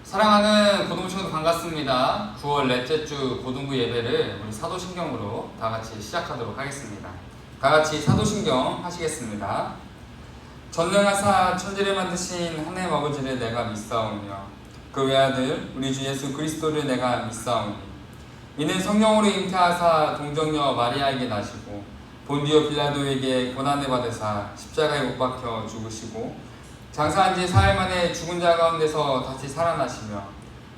사랑하는 고등부 친구들 반갑습니다. 9월 넷째 주 고등부 예배를 우리 사도신경으로 다 같이 시작하도록 하겠습니다. 다 같이 사도신경 하시겠습니다. 전능하사 천지를 만드신 하나님 아버지를 내가 믿사오며 그 외아들 우리 주 예수 그리스도를 내가 믿사오니 이는 성령으로 잉태하사 동정녀 마리아에게 나시고 본디오 빌라도에게 고난을 받으사 십자가에 못 박혀 죽으시고 장사한 지 사흘 만에 죽은 자 가운데서 다시 살아나시며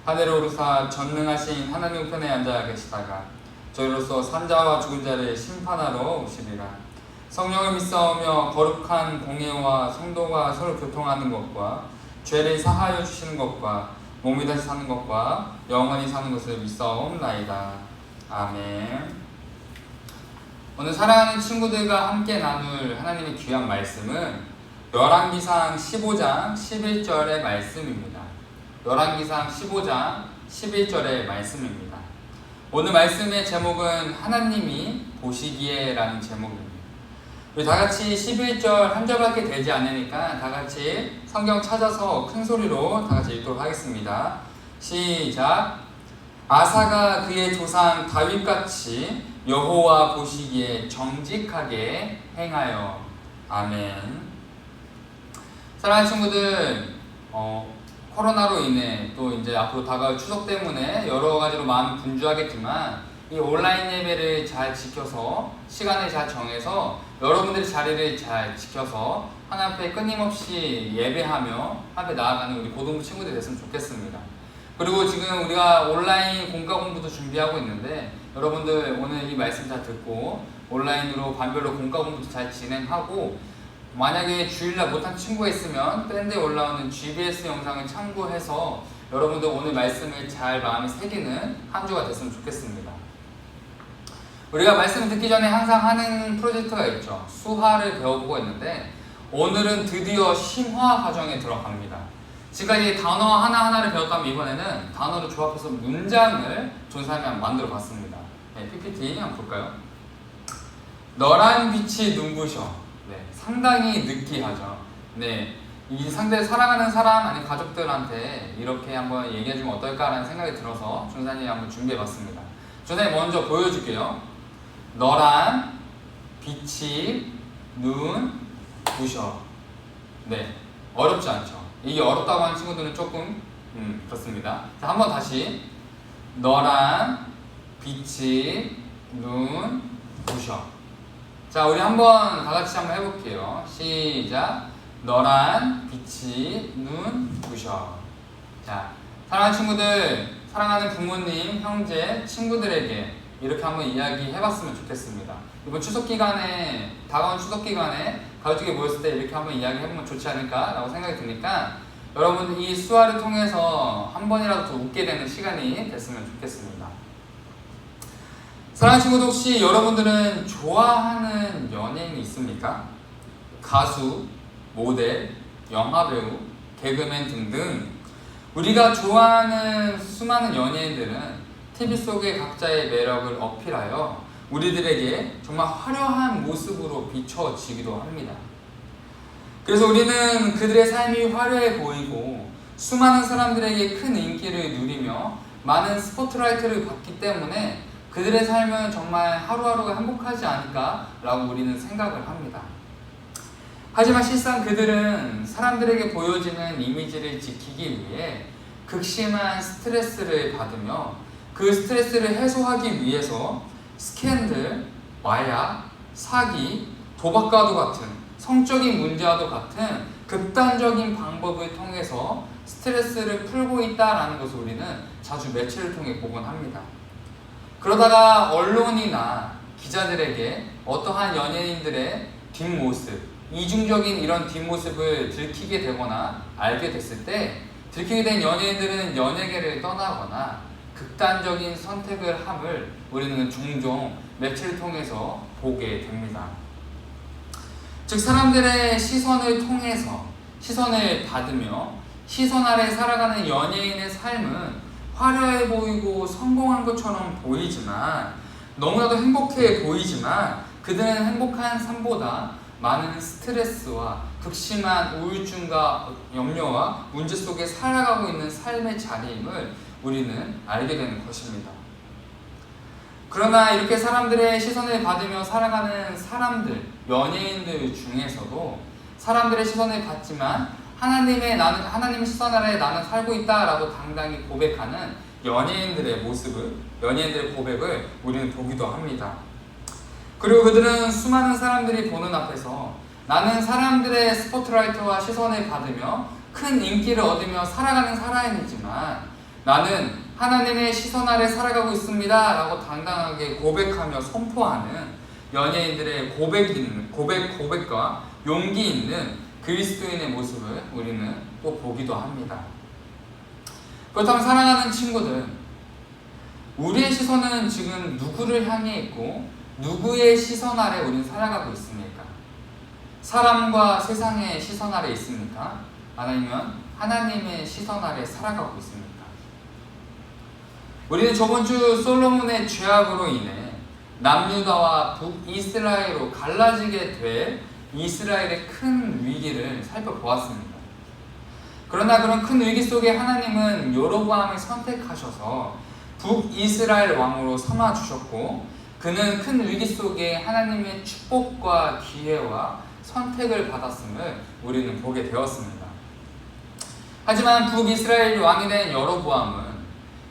하늘에 오르사 전능하신 하나님 우편에 앉아 계시다가 저희로서 산자와 죽은 자를 심판하러 오시리라. 성령을 믿사오며 거룩한 공예와 성도가 서로 교통하는 것과 죄를 사하여 주시는 것과 몸이 다시 사는 것과 영원히 사는 것을 믿사옵나이다. 아멘. 오늘 사랑하는 친구들과 함께 나눌 하나님의 귀한 말씀은 열왕기상 15장 11절의 말씀입니다. 열왕기상 15장 11절의 말씀입니다. 오늘 말씀의 제목은 하나님이 보시기에 라는 제목입니다. 우리 다같이 11절 한 절밖에 되지 않으니까 다같이 성경 찾아서 큰 소리로 다같이 읽도록 하겠습니다. 시작. 아사가 그의 조상 다윗같이 여호와 보시기에 정직하게 행하여. 아멘. 사랑하는 친구들, 코로나로 인해 또 이제 앞으로 다가올 추석 때문에 여러 가지로 마음이 분주하겠지만 이 온라인 예배를 잘 지켜서 시간을 잘 정해서 여러분들의 자리를 잘 지켜서 하나님 앞에 끊임없이 예배하며 앞에 나아가는 우리 고등부 친구들이 됐으면 좋겠습니다. 그리고 지금 우리가 온라인 공과 공부도 준비하고 있는데 여러분들 오늘 이 말씀 잘 듣고 온라인으로 반별로 공과 공부도 잘 진행하고 만약에 주일날 못한 친구가 있으면 밴드에 올라오는 GBS 영상을 참고해서 여러분들 오늘 말씀을 잘 마음에 새기는 한 주가 됐으면 좋겠습니다. 우리가 말씀을 듣기 전에 항상 하는 프로젝트가 있죠. 수화를 배워보고 있는데 오늘은 드디어 심화 과정에 들어갑니다. 지금까지 단어 하나하나를 배웠다면 이번에는 단어를 조합해서 문장을 존사하며 만들어 봤습니다. 네, PPT 한번 볼까요? 너란 빛이 눈부셔. 네, 상당히 느끼하죠. 네, 이 상대를 사랑하는 사람 아니면 가족들한테 이렇게 한번 얘기해주면 어떨까라는 생각이 들어서 준사님이 한번 준비해봤습니다. 준사님 먼저 보여줄게요. 너란 빛이 눈부셔. 네, 어렵지 않죠. 이게 어렵다고 하는 친구들은 조금 그렇습니다. 자, 한번 다시. 너란 빛이 눈부셔. 자, 우리 한번 다 같이 한번 해볼게요. 시작. 너란 빛이 눈부셔. 자, 사랑하는 친구들, 사랑하는 부모님, 형제, 친구들에게 이렇게 한번 이야기해봤으면 좋겠습니다. 이번 추석 기간에, 다가온 추석 기간에 가족이 모였을 때 이렇게 한번 이야기해보면 좋지 않을까라고 생각이 드니까 여러분 이 수화를 통해서 한 번이라도 더 웃게 되는 시간이 됐으면 좋겠습니다. 사랑하는 친구들, 혹시 여러분들은 좋아하는 연예인이 있습니까? 가수, 모델, 영화배우, 개그맨 등등 우리가 좋아하는 수많은 연예인들은 TV 속의 각자의 매력을 어필하여 우리들에게 정말 화려한 모습으로 비춰지기도 합니다. 그래서 우리는 그들의 삶이 화려해 보이고 수많은 사람들에게 큰 인기를 누리며 많은 스포트라이트를 받기 때문에 그들의 삶은 정말 하루하루가 행복하지 않을까라고 우리는 생각을 합니다. 하지만 실상 그들은 사람들에게 보여지는 이미지를 지키기 위해 극심한 스트레스를 받으며 그 스트레스를 해소하기 위해서 스캔들, 마약, 사기, 도박과도 같은 성적인 문제와도 같은 극단적인 방법을 통해서 스트레스를 풀고 있다는 것을 우리는 자주 매체를 통해 보곤 합니다. 그러다가 언론이나 기자들에게 어떠한 연예인들의 뒷모습, 이중적인 이런 뒷모습을 들키게 되거나 알게 됐을 때 들키게 된 연예인들은 연예계를 떠나거나 극단적인 선택을 함을 우리는 종종 매체를 통해서 보게 됩니다. 즉 사람들의 시선을 통해서 시선을 받으며 시선 아래 살아가는 연예인의 삶은 화려해 보이고 성공한 것처럼 보이지만 너무나도 행복해 보이지만 그들은 행복한 삶보다 많은 스트레스와 극심한 우울증과 염려와 문제 속에 살아가고 있는 삶의 자리임을 우리는 알게 되는 것입니다. 그러나 이렇게 사람들의 시선을 받으며 살아가는 사람들, 연예인들 중에서도 사람들의 시선을 받지만 하나님의 시선 아래 나는 살고 있다라고 당당히 고백하는 연예인들의 고백을 우리는 보기도 합니다. 그리고 그들은 수많은 사람들이 보는 앞에서 나는 사람들의 스포트라이트와 시선을 받으며 큰 인기를 얻으며 살아가는 사람이지만 나는 하나님의 시선 아래 살아가고 있습니다 라고 당당하게 고백하며 선포하는 연예인들의 고백과 용기 있는 그리스도인의 모습을 우리는 또 보기도 합니다. 그렇다면 사랑하는 친구들, 우리의 시선은 지금 누구를 향해 있고 누구의 시선 아래 우리는 살아가고 있습니까? 사람과 세상의 시선 아래 있습니까? 아니면 하나님의 시선 아래 살아가고 있습니까? 우리는 저번 주 솔로몬의 죄악으로 인해 남유다와 북이스라엘로 갈라지게 될 이스라엘의 큰 위기를 살펴보았습니다. 그러나 그런 큰 위기 속에 하나님은 여로보암을 선택하셔서 북이스라엘 왕으로 삼아주셨고 그는 큰 위기 속에 하나님의 축복과 기회와 선택을 받았음을 우리는 보게 되었습니다. 하지만 북이스라엘 왕이 된 여로보암은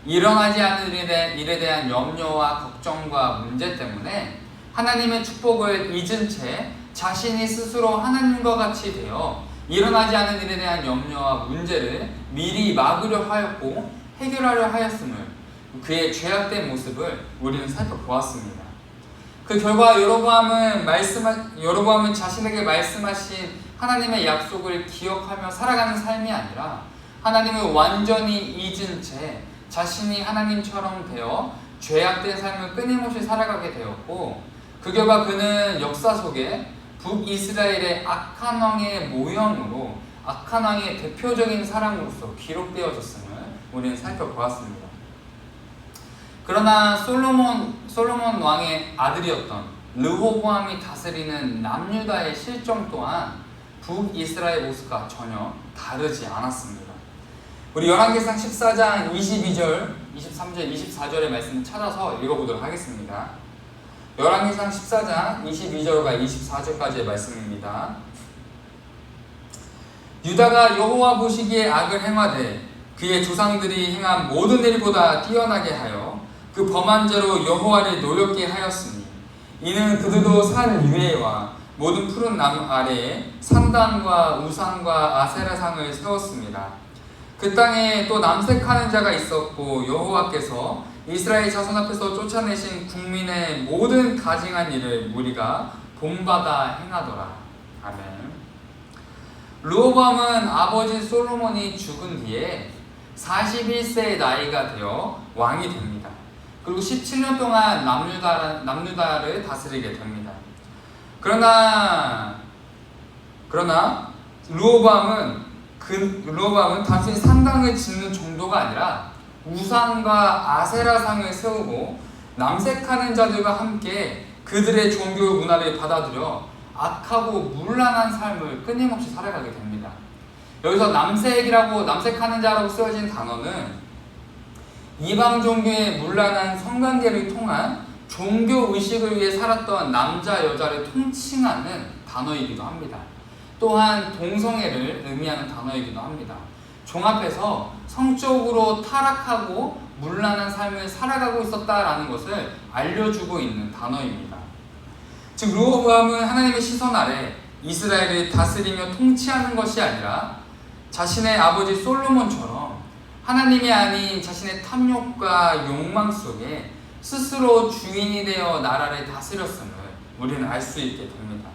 일어나지 않을 일에 대한 염려와 걱정과 문제 때문에 하나님의 축복을 잊은 채 자신이 스스로 하나님과 같이 되어 일어나지 않은 일에 대한 염려와 문제를 미리 막으려 하였고 해결하려 하였음을 그의 죄악된 모습을 우리는 살펴보았습니다. 그 결과 여로보암은 자신에게 말씀하신 하나님의 약속을 기억하며 살아가는 삶이 아니라 하나님을 완전히 잊은 채 자신이 하나님처럼 되어 죄악된 삶을 끊임없이 살아가게 되었고 그 결과 그는 역사 속에 북이스라엘의 악한 왕의 모형으로 악한 왕의 대표적인 사람으로서 기록되어졌음을 우리는 살펴보았습니다. 그러나 솔로몬 왕의 아들이었던 르호보암이 다스리는 남유다의 실정 또한 북이스라엘 모습과 전혀 다르지 않았습니다. 우리 열왕기상 14장 22절, 23절, 24절의 말씀을 찾아서 읽어보도록 하겠습니다. 열왕기상 14장 22절과 24절까지의 말씀입니다. 유다가 여호와 보시기에 악을 행하되 그의 조상들이 행한 모든 일보다 뛰어나게 하여 그 범한 죄로 여호와를 노엽게 하였으니 이는 그들도 산 위에와 모든 푸른 나무 아래에 산당과 우상과 아세라상을 세웠습니다. 그 땅에 또 남색하는 자가 있었고 여호와께서 이스라엘 자손 앞에서 쫓아내신 국민의 모든 가증한 일을 무리가 본받아 행하더라. 아멘. 르호보암은 아버지 솔로몬이 죽은 뒤에 41세의 나이가 되어 왕이 됩니다. 그리고 17년 동안 남유다를 다스리게 됩니다. 그러나 르호보암은 단순히 산당을 짓는 정도가 아니라 우상과 아세라상을 세우고 남색하는 자들과 함께 그들의 종교 문화를 받아들여 악하고 문란한 삶을 끊임없이 살아가게 됩니다. 여기서 남색하는 자라고 쓰여진 단어는 이방 종교의 문란한 성관계를 통한 종교 의식을 위해 살았던 남자 여자를 통칭하는 단어이기도 합니다. 또한 동성애를 의미하는 단어이기도 합니다. 종합해서 성적으로 타락하고 문란한 삶을 살아가고 있었다라는 것을 알려주고 있는 단어입니다. 즉 르호보암은 하나님의 시선 아래 이스라엘을 다스리며 통치하는 것이 아니라 자신의 아버지 솔로몬처럼 하나님이 아닌 자신의 탐욕과 욕망 속에 스스로 주인이 되어 나라를 다스렸음을 우리는 알 수 있게 됩니다.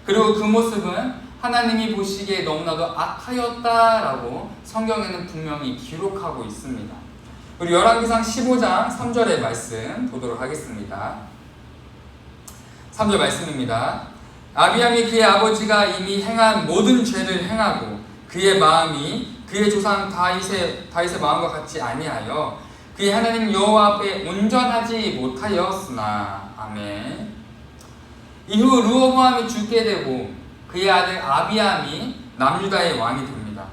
그리고 그 모습은 하나님이 보시기에 너무나도 악하였다라고 성경에는 분명히 기록하고 있습니다. 우리 열왕기상 15장 3절의 말씀 보도록 하겠습니다. 3절 말씀입니다. 아비암이 그의 아버지가 이미 행한 모든 죄를 행하고 그의 마음이 그의 조상 다윗의 마음과 같이 아니하여 그의 하나님 여호와 앞에 온전하지 못하였으나. 아멘. 이후 르호보암이 죽게 되고 그의 아들 아비암이 남유다의 왕이 됩니다.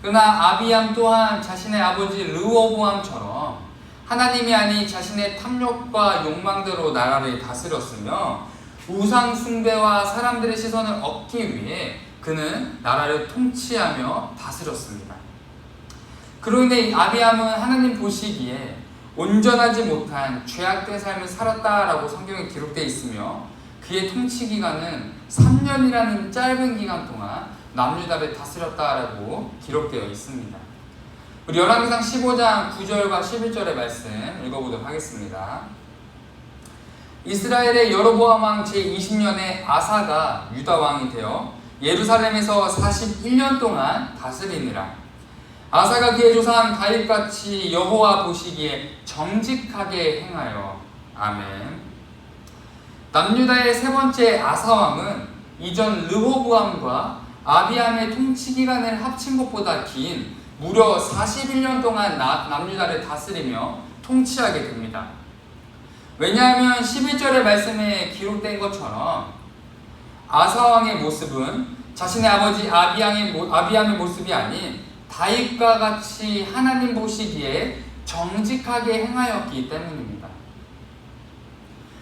그러나 아비암 또한 자신의 아버지 르호보암처럼 하나님이 아닌 자신의 탐욕과 욕망대로 나라를 다스렸으며 우상 숭배와 사람들의 시선을 얻기 위해 그는 나라를 통치하며 다스렸습니다. 그로 인해 아비암은 하나님 보시기에 온전하지 못한 죄악된 삶을 살았다라고 성경에 기록되어 있으며 그의 통치 기간은 3년이라는 짧은 기간 동안 남유다를 다스렸다라고 기록되어 있습니다. 우리 열왕기상 15장 9절과 11절의 말씀 읽어보도록 하겠습니다. 이스라엘의 여로보암 왕 제20년에 아사가 유다 왕이 되어 예루살렘에서 41년 동안 다스리니라. 아사가 그의 조상 다윗같이 여호와 보시기에 정직하게 행하여. 아멘. 남유다의 세 번째 아사 왕은 이전 르호보암과 아비암의 통치 기간을 합친 것보다 긴 무려 41년 동안 남유다를 다스리며 통치하게 됩니다. 왜냐하면 11절의 말씀에 기록된 것처럼 아사왕의 모습은 자신의 아버지 아비암의 모습이 아닌 다윗과 같이 하나님 보시기에 정직하게 행하였기 때문입니다.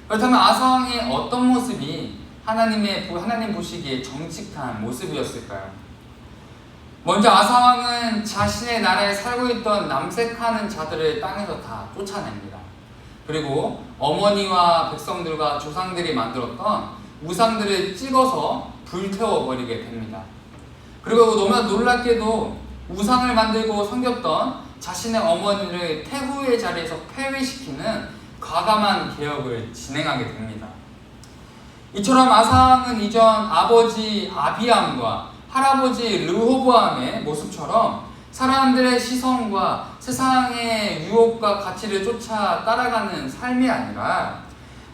그렇다면 아사왕의 어떤 모습이 하나님 보시기에 정직한 모습이었을까요? 먼저 아사왕은 자신의 나라에 살고 있던 남색하는 자들을 땅에서 다 쫓아냅니다. 그리고 어머니와 백성들과 조상들이 만들었던 우상들을 찍어서 불태워버리게 됩니다. 그리고 너무나 놀랍게도 우상을 만들고 섬겼던 자신의 어머니를 태후의 자리에서 폐위시키는 과감한 개혁을 진행하게 됩니다. 이처럼 아사왕은 이전 아버지 아비암과 할아버지 르호보암의 모습처럼 사람들의 시선과 세상의 유혹과 가치를 쫓아 따라가는 삶이 아니라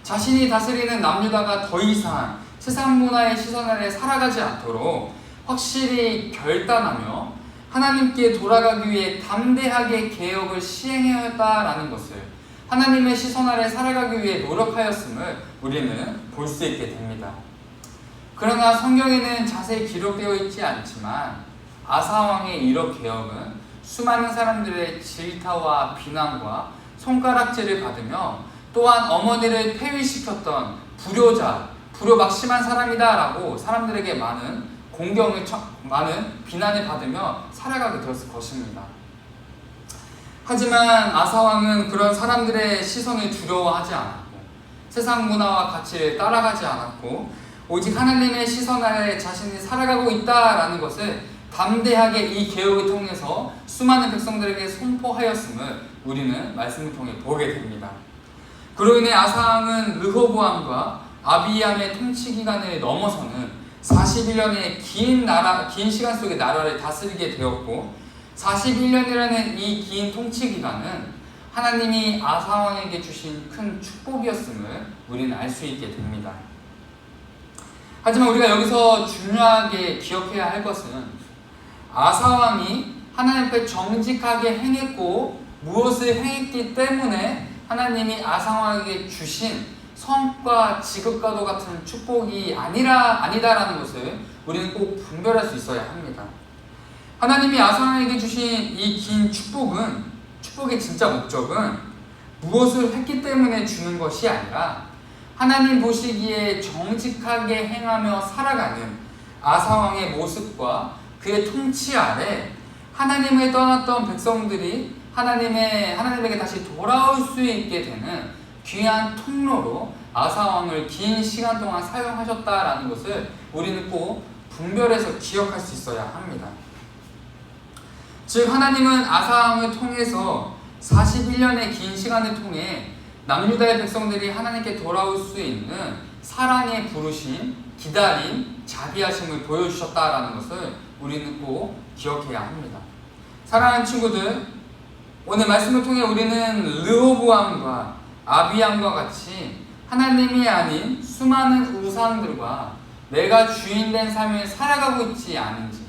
자신이 다스리는 남유다가 더 이상 세상 문화의 시선 아래 살아가지 않도록 확실히 결단하며 하나님께 돌아가기 위해 담대하게 개혁을 시행하였다라는 것을, 하나님의 시선 아래 살아가기 위해 노력하였음을 우리는 볼 수 있게 됩니다. 그러나 성경에는 자세히 기록되어 있지 않지만 아사왕의 이런 개혁은 수많은 사람들의 질타와 비난과 손가락질을 받으며 또한 어머니를 폐위시켰던 불효막심한 사람이다라고 사람들에게 많은 비난을 받으며 살아가게 되었을 것입니다. 하지만 아사왕은 그런 사람들의 시선을 두려워하지 않았고 세상 문화와 가치를 따라가지 않았고 오직 하나님의 시선 아래 자신이 살아가고 있다라는 것을 담대하게 이 개혁을 통해서 수많은 백성들에게 선포하였음을 우리는 말씀을 통해 보게 됩니다. 그로 인해 아사왕은 르호보암과 아비암의 통치 기간을 넘어서는 41년의 긴 시간 속에 나라를 다스리게 되었고 41년이라는 이 긴 통치 기간은 하나님이 아사왕에게 주신 큰 축복이었음을 우리는 알 수 있게 됩니다. 하지만 우리가 여기서 중요하게 기억해야 할 것은 아사왕이 하나님 앞에 정직하게 행했고 무엇을 행했기 때문에 하나님이 아사왕에게 주신 성과 지극과도 같은 축복이 아니다라는 것을 우리는 꼭 분별할 수 있어야 합니다. 하나님이 아사왕에게 주신 이 긴 축복의 진짜 목적은 무엇을 했기 때문에 주는 것이 아니라 하나님 보시기에 정직하게 행하며 살아가는 아사왕의 모습과 그의 통치 아래 하나님을 떠났던 백성들이 하나님에게 다시 돌아올 수 있게 되는 귀한 통로로 아사왕을 긴 시간 동안 사용하셨다라는 것을 우리는 꼭 분별해서 기억할 수 있어야 합니다. 즉 하나님은 아사왕을 통해서 41년의 긴 시간을 통해 남유다의 백성들이 하나님께 돌아올 수 있는 사랑의 부르심, 기다림, 자비하심을 보여주셨다라는 것을 우리는 꼭 기억해야 합니다. 사랑하는 친구들, 오늘 말씀을 통해 우리는 르호보암과 아비암과 같이 하나님이 아닌 수많은 우상들과 내가 주인된 삶을 살아가고 있지 않은지,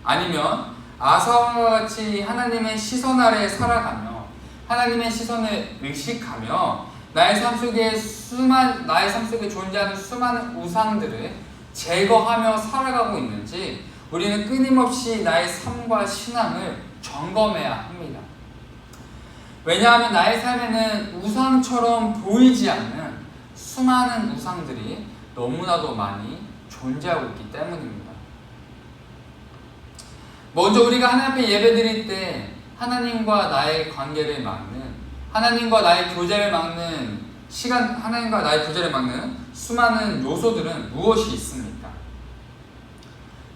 아니면 아사왕과 같이 하나님의 시선 아래 살아가며 하나님의 시선을 의식하며 나의 삶 속에 존재하는 수많은 우상들을 제거하며 살아가고 있는지 우리는 끊임없이 나의 삶과 신앙을 점검해야 합니다. 왜냐하면 나의 삶에는 우상처럼 보이지 않는 수많은 우상들이 너무나도 많이 존재하고 있기 때문입니다. 먼저 우리가 하나님 앞에 예배드릴 때 하나님과 나의 관계를 막는, 하나님과 나의 교제를 막는 하나님과 나의 교제를 막는 수많은 요소들은 무엇이 있습니까?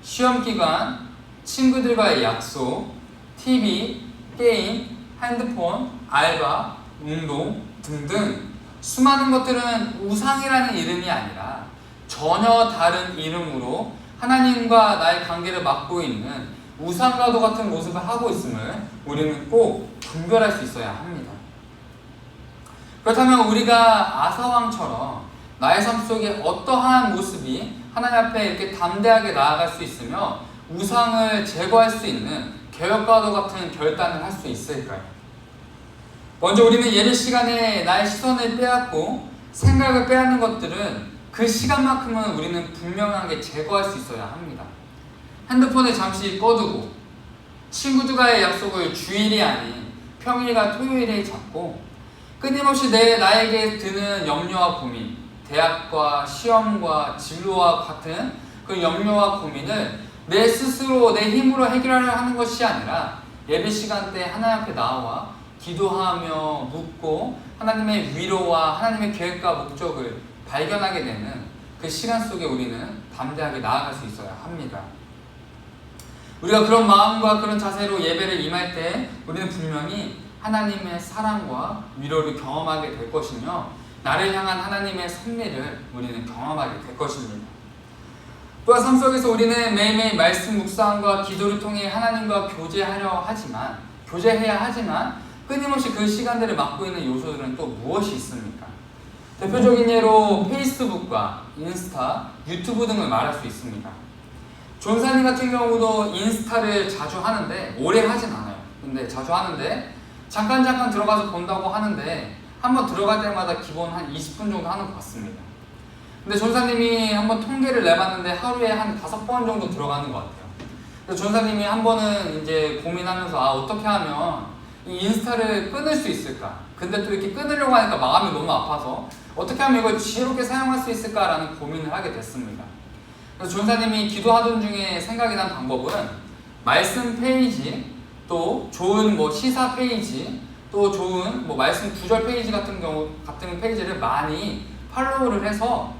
시험 기간, 친구들과의 약속, TV, 게임, 핸드폰, 알바, 운동 등등 수많은 것들은 우상이라는 이름이 아니라 전혀 다른 이름으로 하나님과 나의 관계를 막고 있는 우상과도 같은 모습을 하고 있음을 우리는 꼭 분별할 수 있어야 합니다. 그렇다면 우리가 아사왕처럼 나의 삶 속에 어떠한 모습이 하나님 앞에 이렇게 담대하게 나아갈 수 있으며 우상을 제거할 수 있는 계획과도 같은 결단을 할 수 있을까요? 먼저 우리는 예배 시간에 나의 시선을 빼앗고 생각을 빼앗는 것들은 그 시간만큼은 우리는 분명하게 제거할 수 있어야 합니다. 핸드폰을 잠시 꺼두고 친구들과의 약속을 주일이 아닌 평일과 토요일에 잡고 끊임없이 나에게 드는 염려와 고민, 대학과 시험과 진로와 같은 그 염려와 고민을 내 스스로 내 힘으로 해결하려 하는 것이 아니라 예배 시간 때 하나님 앞에 나와 기도하며 묻고 하나님의 위로와 하나님의 계획과 목적을 발견하게 되는 그 시간 속에 우리는 담대하게 나아갈 수 있어야 합니다. 우리가 그런 마음과 그런 자세로 예배를 임할 때 우리는 분명히 하나님의 사랑과 위로를 경험하게 될 것이며 나를 향한 하나님의 섭리를 우리는 경험하게 될 것입니다. 또한 삶 속에서 우리는 매일매일 말씀 묵상과 기도를 통해 하나님과 교제해야 하지만 끊임없이 그 시간들을 막고 있는 요소들은 또 무엇이 있습니까? 대표적인 예로 페이스북과 인스타, 유튜브 등을 말할 수 있습니다. 존사님 같은 경우도 인스타를 자주 하는데 오래 하진 않아요. 근데 자주 하는데 잠깐 들어가서 본다고 하는데 한번 들어갈 때마다 기본 한 20분 정도 하는 것 같습니다. 근데 전사님이 한번 통계를 내봤는데 하루에 한 5번 정도 들어가는 것 같아요. 그래서 전사님이 한 번은 이제 고민하면서 어떻게 하면 이 인스타를 끊을 수 있을까? 근데 또 이렇게 끊으려고 하니까 마음이 너무 아파서 어떻게 하면 이걸 지혜롭게 사용할 수 있을까라는 고민을 하게 됐습니다. 그래서 전사님이 기도하던 중에 생각이 난 방법은 말씀 페이지, 또 좋은 시사 페이지, 또 좋은 말씀 구절 페이지 같은 페이지를 많이 팔로우를 해서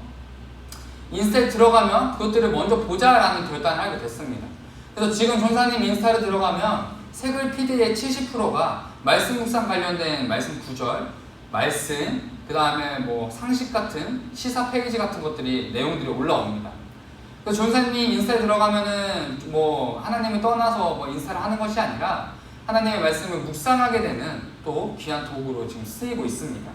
인스타에 들어가면 그것들을 먼저 보자라는 결단을 하게 됐습니다. 그래서 지금 전사님 인스타를 들어가면 세글 PD의 70%가 말씀 묵상 관련된 말씀 구절, 말씀, 그 다음에 상식 같은 시사 페이지 같은 내용들이 올라옵니다. 그래서 전사님이 인스타에 들어가면은 하나님을 떠나서 인스타를 하는 것이 아니라 하나님의 말씀을 묵상하게 되는 또 귀한 도구로 지금 쓰이고 있습니다.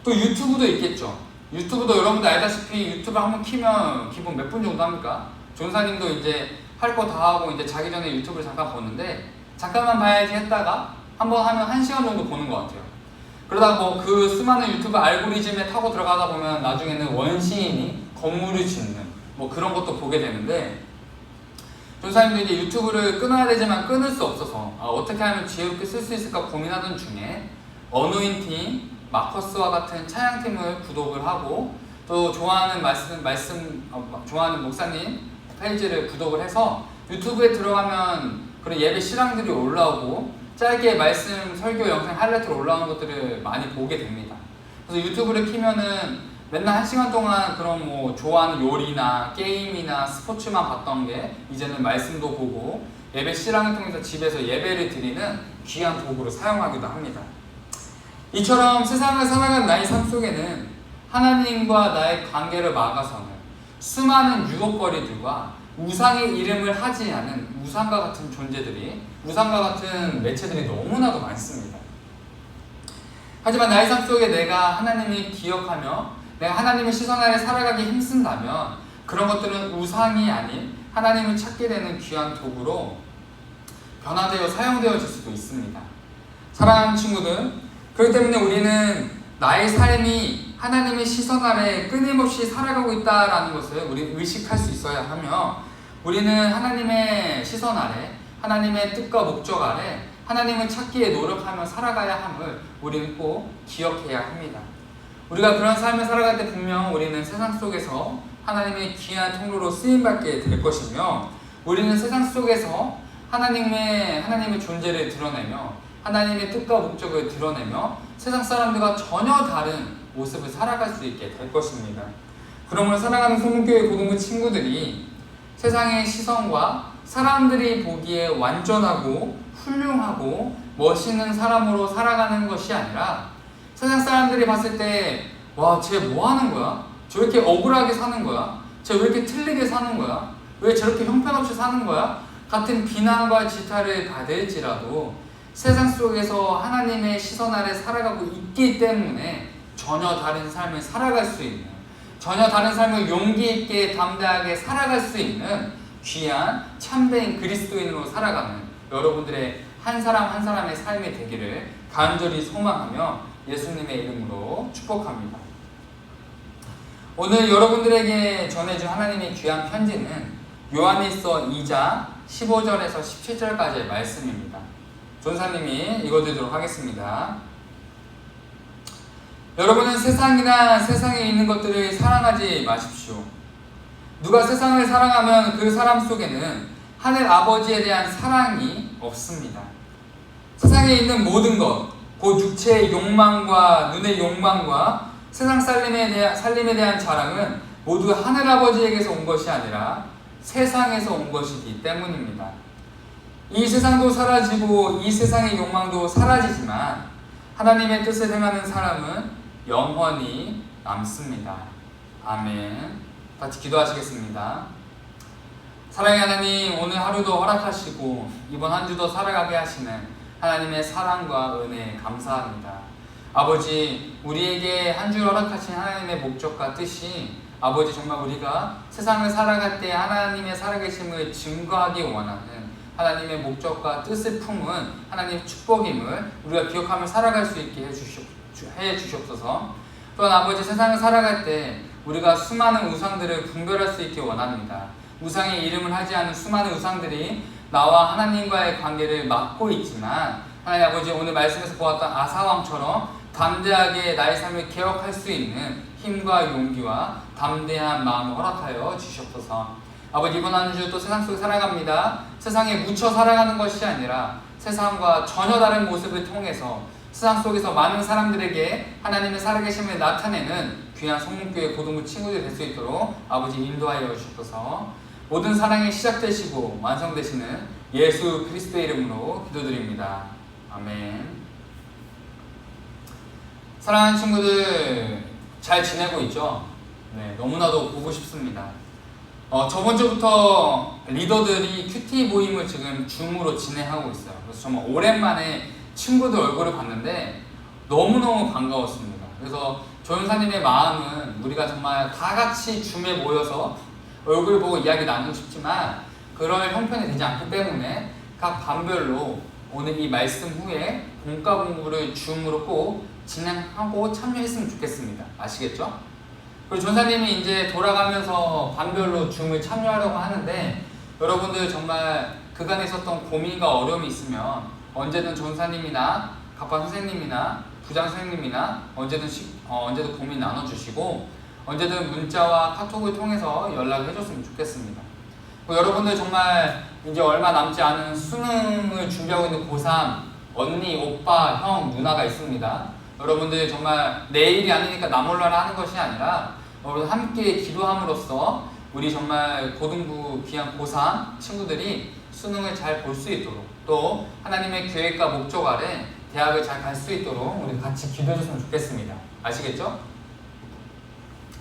또 유튜브도 있겠죠. 유튜브도 여러분들 알다시피 유튜브 한번 키면 기본 몇 분 정도 합니까? 전사님도 이제 할 거 다 하고 이제 자기 전에 유튜브를 잠깐 보는데 잠깐만 봐야지 했다가 한번 하면 1시간 정도 보는 것 같아요. 그러다가 그 수많은 유튜브 알고리즘에 타고 들어가다 보면 나중에는 원시인이 건물을 짓는 그런 것도 보게 되는데 전사님도 이제 유튜브를 끊어야 되지만 끊을 수 없어서 어떻게 하면 지혜롭게 쓸 수 있을까 고민하던 중에 어노인팅, 마커스와 같은 찬양팀을 구독을 하고 또 좋아하는 좋아하는 목사님 페이지를 구독을 해서 유튜브에 들어가면 그런 예배 실황들이 올라오고 짧게 말씀 설교 영상 하이라이트로 올라오는 것들을 많이 보게 됩니다. 그래서 유튜브를 키면은 맨날 1시간 동안 그런 좋아하는 요리나 게임이나 스포츠만 봤던 게 이제는 말씀도 보고 예배 실황을 통해서 집에서 예배를 드리는 귀한 도구로 사용하기도 합니다. 이처럼 세상을 살아가는 나의 삶 속에는 하나님과 나의 관계를 막아서는 수많은 유혹거리들과 우상의 이름을 하지 않은 우상과 같은 존재들이, 우상과 같은 매체들이 너무나도 많습니다. 하지만 나의 삶 속에 내가 하나님을 기억하며 내가 하나님의 시선 아래 살아가기 힘쓴다면 그런 것들은 우상이 아닌 하나님을 찾게 되는 귀한 도구로 변화되어 사용되어질 수도 있습니다. 사랑하는 친구들, 그렇기 때문에 우리는 나의 삶이 하나님의 시선 아래 끊임없이 살아가고 있다라는 것을 우리 의식할 수 있어야 하며, 우리는 하나님의 시선 아래, 하나님의 뜻과 목적 아래 하나님을 찾기에 노력하며 살아가야 함을 우리는 꼭 기억해야 합니다. 우리가 그런 삶을 살아갈 때 분명 우리는 세상 속에서 하나님의 귀한 통로로 쓰임받게 될 것이며, 우리는 세상 속에서 하나님의 존재를 드러내며 하나님의 뜻과 목적을 드러내며 세상 사람들과 전혀 다른 모습을 살아갈 수 있게 될 것입니다. 그러므로 사랑하는 소문교회 고등부 친구들이 세상의 시선과 사람들이 보기에 완전하고 훌륭하고 멋있는 사람으로 살아가는 것이 아니라, 세상 사람들이 봤을 때 와, 쟤 뭐 하는 거야? 저 왜 이렇게 억울하게 사는 거야? 쟤 왜 이렇게 틀리게 사는 거야? 왜 저렇게 형편없이 사는 거야? 같은 비난과 질타를 받을지라도 세상 속에서 하나님의 시선 아래 살아가고 있기 때문에 전혀 다른 삶을 살아갈 수 있는, 전혀 다른 삶을 용기 있게 담대하게 살아갈 수 있는 귀한 참된 그리스도인으로 살아가는 여러분들의 한 사람 한 사람의 삶이 되기를 간절히 소망하며 예수님의 이름으로 축복합니다. 오늘 여러분들에게 전해준 하나님의 귀한 편지는 요한일서 2장 15절에서 17절까지의 말씀입니다. 전사님이 읽어드리도록 하겠습니다. 여러분은 세상이나 세상에 있는 것들을 사랑하지 마십시오. 누가 세상을 사랑하면 그 사람 속에는 하늘 아버지에 대한 사랑이 없습니다. 세상에 있는 모든 것, 곧 육체의 욕망과 눈의 욕망과 세상 살림에 대한 자랑은 모두 하늘 아버지에게서 온 것이 아니라 세상에서 온 것이기 때문입니다. 이 세상도 사라지고 이 세상의 욕망도 사라지지만 하나님의 뜻을 행하는 사람은 영원히 남습니다. 아멘. 같이 기도하시겠습니다. 사랑의 하나님, 오늘 하루도 허락하시고 이번 한 주도 살아가게 하시는 하나님의 사랑과 은혜에 감사합니다. 아버지, 우리에게 한 주 허락하신 하나님의 목적과 뜻이 아버지, 정말 우리가 세상을 살아갈 때 하나님의 살아계심을 증거하기 원하는 하나님의 목적과 뜻을 품은 하나님의 축복임을 우리가 기억하며 살아갈 수 있게 해 주시옵소서. 또한 아버지, 세상을 살아갈 때 우리가 수많은 우상들을 분별할 수 있게 원합니다. 우상의 이름을 하지 않은 수많은 우상들이 나와 하나님과의 관계를 막고 있지만, 하나님 아버지, 오늘 말씀에서 보았던 아사왕처럼 담대하게 나의 삶을 개혁할 수 있는 힘과 용기와 담대한 마음을 허락하여 주시옵소서. 아버지, 이번 한 주 또 세상 속에 살아갑니다. 세상에 묻혀 살아가는 것이 아니라 세상과 전혀 다른 모습을 통해서 세상 속에서 많은 사람들에게 하나님의 살아계심을 나타내는 귀한 성문교회 고등부 친구들이 될 수 있도록 아버지 인도하여 주옵소서. 모든 사랑이 시작되시고 완성되시는 예수 그리스도의 이름으로 기도드립니다. 아멘. 사랑하는 친구들, 잘 지내고 있죠? 네, 너무나도 보고 싶습니다. 저번 주부터 리더들이 큐티 모임을 지금 줌으로 진행하고 있어요. 그래서 정말 오랜만에 친구들 얼굴을 봤는데 너무너무 반가웠습니다. 그래서 조연사님의 마음은 우리가 정말 다 같이 줌에 모여서 얼굴 보고 이야기 나누고 싶지만 그럴 형편이 되지 않기 때문에 각 반별로 오늘 이 말씀 후에 공과 공부를 줌으로 꼭 진행하고 참여했으면 좋겠습니다. 아시겠죠? 그리고 전사님이 이제 돌아가면서 반별로 줌을 참여하려고 하는데, 여러분들 정말 그간에 있었던 고민과 어려움이 있으면 언제든 전사님이나 각반 선생님이나 부장 선생님이나 언제든 고민 나눠주시고 언제든 문자와 카톡을 통해서 연락을 해줬으면 좋겠습니다. 여러분들 정말 이제 얼마 남지 않은 수능을 준비하고 있는 고3 언니, 오빠, 형, 누나가 있습니다. 여러분들 정말 내일이 아니니까 나 몰라라 하는 것이 아니라 여러분 함께 기도함으로써 우리 정말 고등부 귀한 고3 친구들이 수능을 잘 볼 수 있도록, 또 하나님의 계획과 목적 아래 대학을 잘 갈 수 있도록 우리 같이 기도해 줬으면 좋겠습니다. 아시겠죠?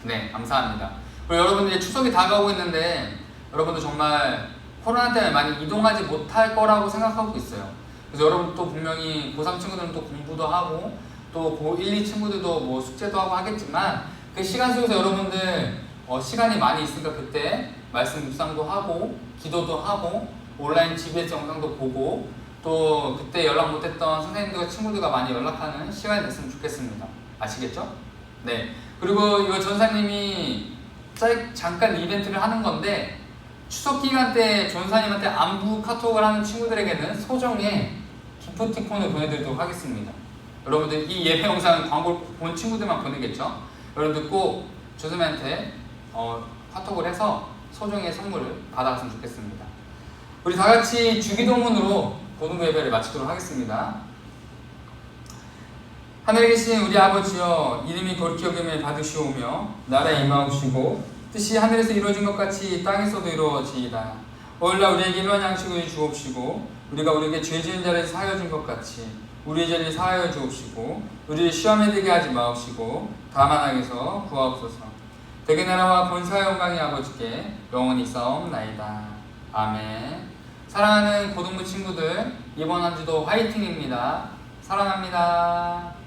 네, 감사합니다. 그리고 여러분들 추석이 다가오고 있는데 여러분들 정말 코로나 때문에 많이 이동하지 못할 거라고 생각하고 있어요. 그래서 여러분 또 분명히 고3 친구들은 또 공부도 하고 또 고1, 2 친구들도 뭐 숙제도 하고 하겠지만 그 시간 속에서 여러분들 시간이 많이 있으니까 그때 말씀 묵상도 하고 기도도 하고 온라인 GBS 영상도 보고 또 그때 연락 못했던 선생님들과 친구들과 많이 연락하는 시간이 됐으면 좋겠습니다. 아시겠죠? 네. 그리고 이거 전사님이 잠깐 이벤트를 하는 건데 추석 기간 때 전사님한테 안부 카톡을 하는 친구들에게는 소정의 기프티콘을 보내드리도록 하겠습니다. 여러분들 이 예배 영상 광고 본 친구들만 보내겠죠? 여러분들 꼭 전사님한테 카톡을 해서 소정의 선물을 받아갔으면 좋겠습니다. 우리 다 같이 주기도문으로 고등부 예배를 마치도록 하겠습니다. 하늘에 계신 우리 아버지여, 이름이 거룩히 여김을 받으시오며 나라에 임하옵시고 뜻이 하늘에서 이루어진 것 같이 땅에서도 이루어지이다. 오늘날 우리에게 일용할 양식을 주옵시고 우리가 우리에게 죄 지은 자를 사하여 준 것 같이 우리의 죄를 사하여 주옵시고 우리를 시험에 들게 하지 마옵시고 다만 악에서 구하옵소서. 대개 나라와 권사와 영광이 아버지께 영원히 있사옵나이다. 아멘. 사랑하는 고등부 친구들, 이번 한 주도 화이팅입니다. 사랑합니다.